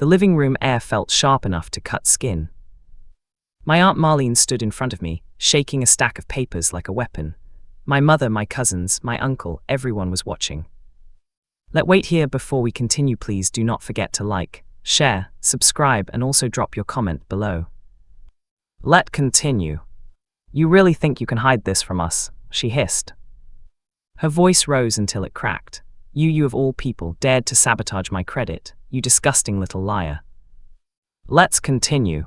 The living room air felt sharp enough to cut skin. My Aunt Marlene stood in front of me, shaking a stack of papers like a weapon. My mother, my cousins, my uncle, everyone was watching. Let's wait here before we continue. Please do not forget to like, share, subscribe, and also drop your comment below. Let's continue. You really think you can hide this from us? She hissed. Her voice rose until it cracked. You of all people dared to sabotage my credit, you disgusting little liar. Let's continue.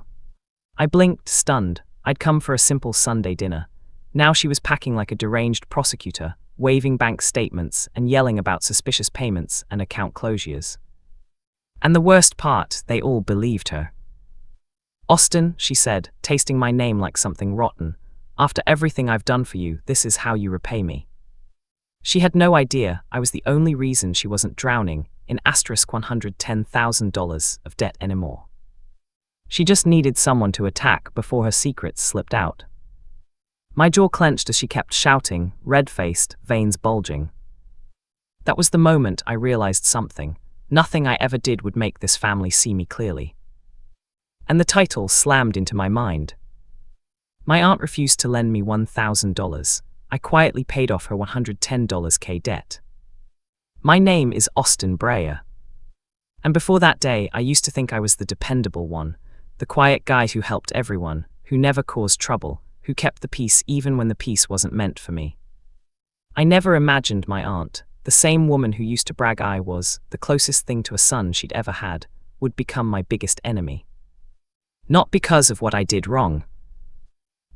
I blinked, stunned. I'd come for a simple Sunday dinner. Now she was packing like a deranged prosecutor, waving bank statements and yelling about suspicious payments and account closures. And the worst part, they all believed her. Austin, she said, tasting my name like something rotten. After everything I've done for you, this is how you repay me. She had no idea I was the only reason she wasn't drowning in $110,000 of debt anymore. She just needed someone to attack before her secrets slipped out. My jaw clenched as she kept shouting, red-faced, veins bulging. That was the moment I realized something. Nothing I ever did would make this family see me clearly. And the title slammed into my mind. My aunt refused to lend me $1,000. I quietly paid off her $110K debt. My name is Austin Breyer. And before that day, I used to think I was the dependable one, the quiet guy who helped everyone, who never caused trouble, who kept the peace even when the peace wasn't meant for me. I never imagined my aunt, the same woman who used to brag I was the closest thing to a son she'd ever had, would become my biggest enemy. Not because of what I did wrong,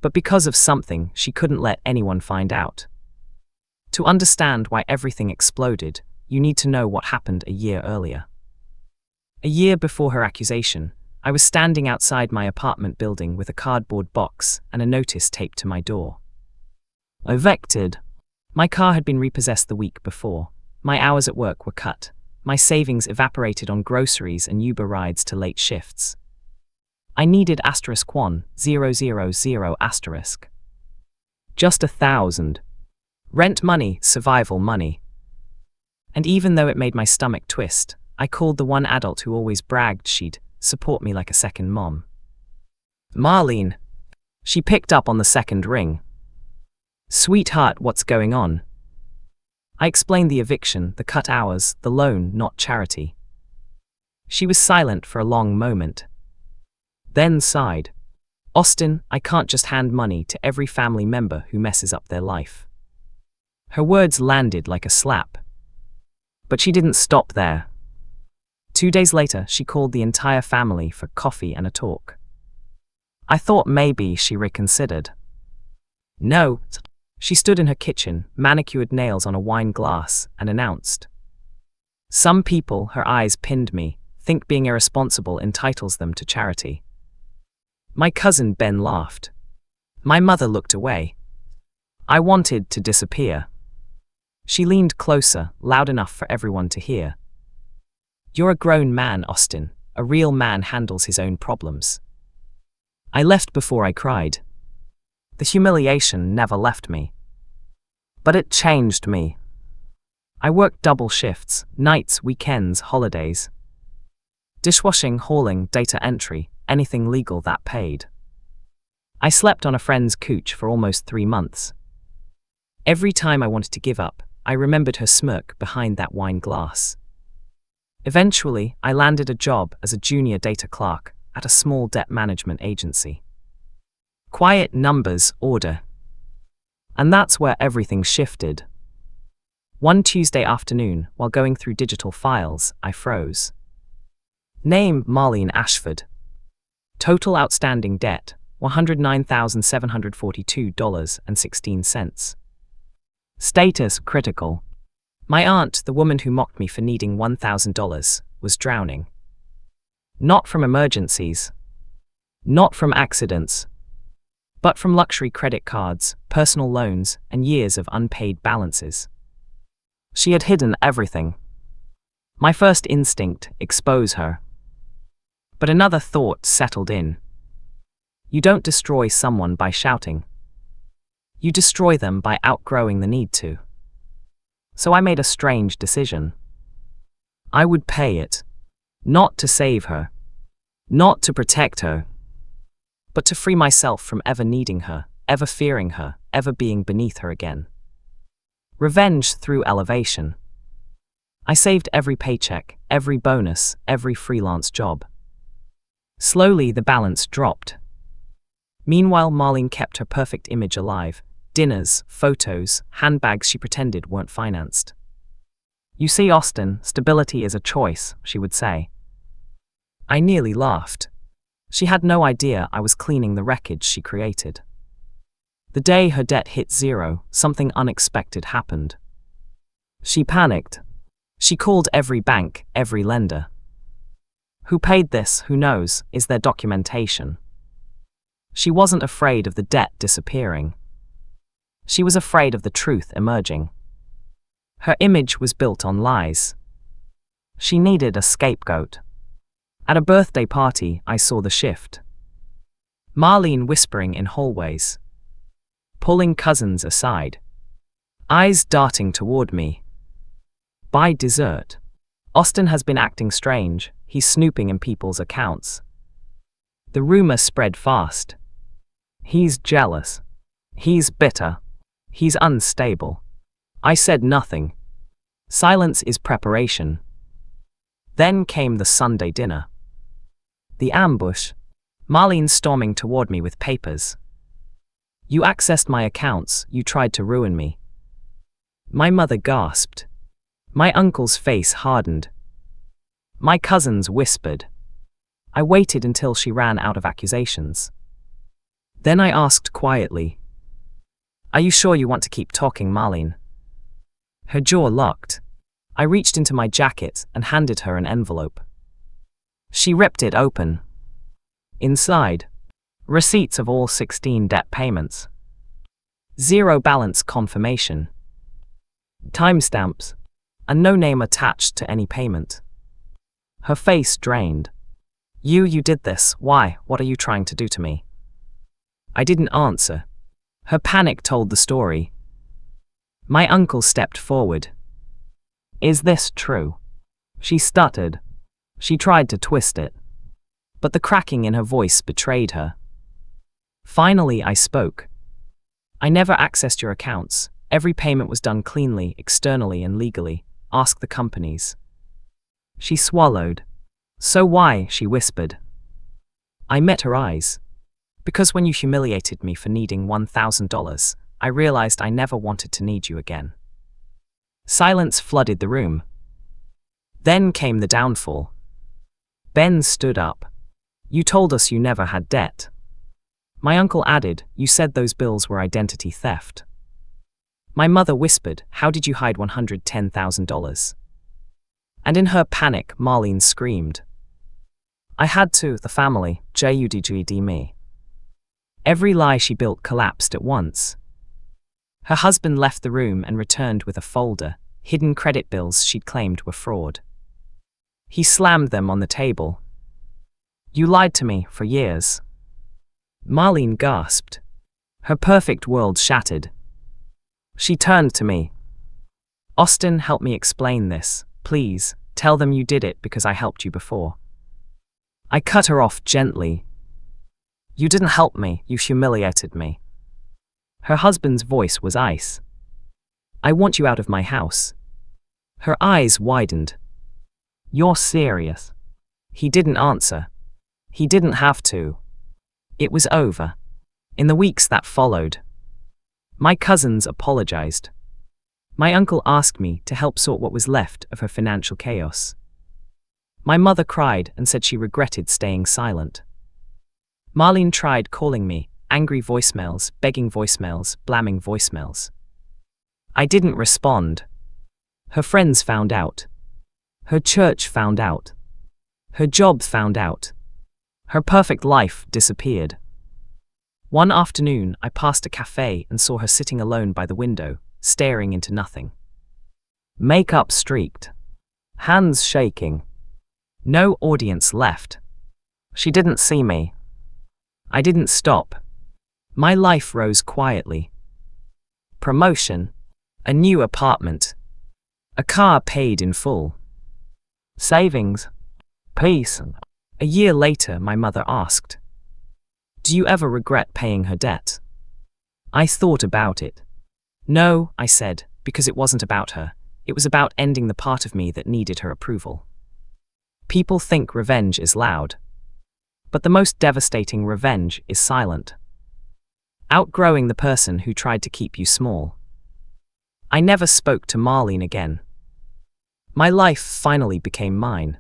but because of something she couldn't let anyone find out. To understand why everything exploded, you need to know what happened a year earlier. A year before her accusation, I was standing outside my apartment building with a cardboard box and a notice taped to my door. Evicted. My car had been repossessed the week before. My hours at work were cut. My savings evaporated on groceries and Uber rides to late shifts. I needed *1,000*. Just 1,000. Rent money, survival money. And even though it made my stomach twist, I called the one adult who always bragged she'd support me like a second mom. Marlene. She picked up on the second ring. Sweetheart, what's going on? I explained the eviction, the cut hours, the loan, not charity. She was silent for a long moment. Then sighed. Austin, I can't just hand money to every family member who messes up their life. Her words landed like a slap. But she didn't stop there. 2 days later, she called the entire family for coffee and a talk. I thought maybe she reconsidered. No. She stood in her kitchen, manicured nails on a wine glass, and announced. Some people, her eyes pinned me, think being irresponsible entitles them to charity. My cousin Ben laughed. My mother looked away. I wanted to disappear. She leaned closer, loud enough for everyone to hear. You're a grown man, Austin. A real man handles his own problems. I left before I cried. The humiliation never left me. But it changed me. I worked double shifts, nights, weekends, holidays. Dishwashing, hauling, data entry, anything legal that paid. I slept on a friend's couch for almost 3 months. Every time I wanted to give up, I remembered her smirk behind that wine glass. Eventually, I landed a job as a junior data clerk at a small debt management agency. Quiet, numbers, order. And that's where everything shifted. One Tuesday afternoon, while going through digital files, I froze. Name, Marlene Ashford. Total outstanding debt, $109,742.16. Status, critical. My aunt, the woman who mocked me for needing $1,000, was drowning. Not from emergencies. Not from accidents. But from luxury credit cards, personal loans, and years of unpaid balances. She had hidden everything. My first instinct, expose her. But another thought settled in. You don't destroy someone by shouting. You destroy them by outgrowing the need to. So I made a strange decision. I would pay it. Not to save her. Not to protect her. But to free myself from ever needing her, ever fearing her, ever being beneath her again. Revenge through elevation. I saved every paycheck, every bonus, every freelance job. Slowly the balance dropped. Meanwhile, Marlene kept her perfect image alive. Dinners, photos, handbags she pretended weren't financed. You see, Austin, stability is a choice, she would say. I nearly laughed. She had no idea I was cleaning the wreckage she created. The day her debt hit zero, something unexpected happened. She panicked. She called every bank, every lender. Who paid this? Who knows? Is there documentation? She wasn't afraid of the debt disappearing. She was afraid of the truth emerging. Her image was built on lies. She needed a scapegoat. At a birthday party, I saw the shift. Marlene whispering in hallways. Pulling cousins aside. Eyes darting toward me. By dessert. Austin has been acting strange. He's snooping in people's accounts. The rumor spread fast. He's jealous. He's bitter. He's unstable. I said nothing. Silence is preparation. Then came the Sunday dinner. The ambush. Marlene storming toward me with papers. You accessed my accounts, you tried to ruin me. My mother gasped. My uncle's face hardened. My cousins whispered. I waited until she ran out of accusations. Then I asked quietly, are you sure you want to keep talking, Marlene? Her jaw locked. I reached into my jacket and handed her an envelope. She ripped it open. Inside, receipts of all 16 debt payments. Zero balance confirmation. Timestamps, and no name attached to any payment. Her face drained. You did this. Why? What are you trying to do to me? I didn't answer. Her panic told the story. My uncle stepped forward. Is this true? She stuttered. She tried to twist it. But the cracking in her voice betrayed her. Finally, I spoke. I never accessed your accounts. Every payment was done cleanly, externally and legally. Ask the companies. She swallowed. So why? She whispered. I met her eyes. Because when you humiliated me for needing $1,000, I realized I never wanted to need you again. Silence flooded the room. Then came the downfall. Ben stood up. You told us you never had debt. My uncle added, you said those bills were identity theft. My mother whispered, how did you hide $110,000? And in her panic, Marlene screamed. I had to, the family, JUDGD me. Every lie she built collapsed at once. Her husband left the room and returned with a folder, hidden credit bills she'd claimed were fraud. He slammed them on the table. You lied to me for years. Marlene gasped. Her perfect world shattered. She turned to me. Austin, help me explain this, please. Tell them you did it because I helped you before. I cut her off gently. You didn't help me, you humiliated me. Her husband's voice was ice. I want you out of my house. Her eyes widened. You're serious? He didn't answer. He didn't have to. It was over. In the weeks that followed, my cousins apologized. My uncle asked me to help sort what was left of her financial chaos. My mother cried and said she regretted staying silent. Marlene tried calling me, angry voicemails, begging voicemails, blaming voicemails. I didn't respond. Her friends found out. Her church found out. Her job found out. Her perfect life disappeared. One afternoon, I passed a cafe and saw her sitting alone by the window, staring into nothing. Makeup streaked. Hands shaking. No audience left. She didn't see me. I didn't stop. My life rose quietly. Promotion. A new apartment. A car paid in full. Savings. Peace. A year later, my mother asked, "Do you ever regret paying her debt?" I thought about it. No, I said, because it wasn't about her. It was about ending the part of me that needed her approval. People think revenge is loud. But the most devastating revenge is silent. Outgrowing the person who tried to keep you small. I never spoke to Marlene again. My life finally became mine.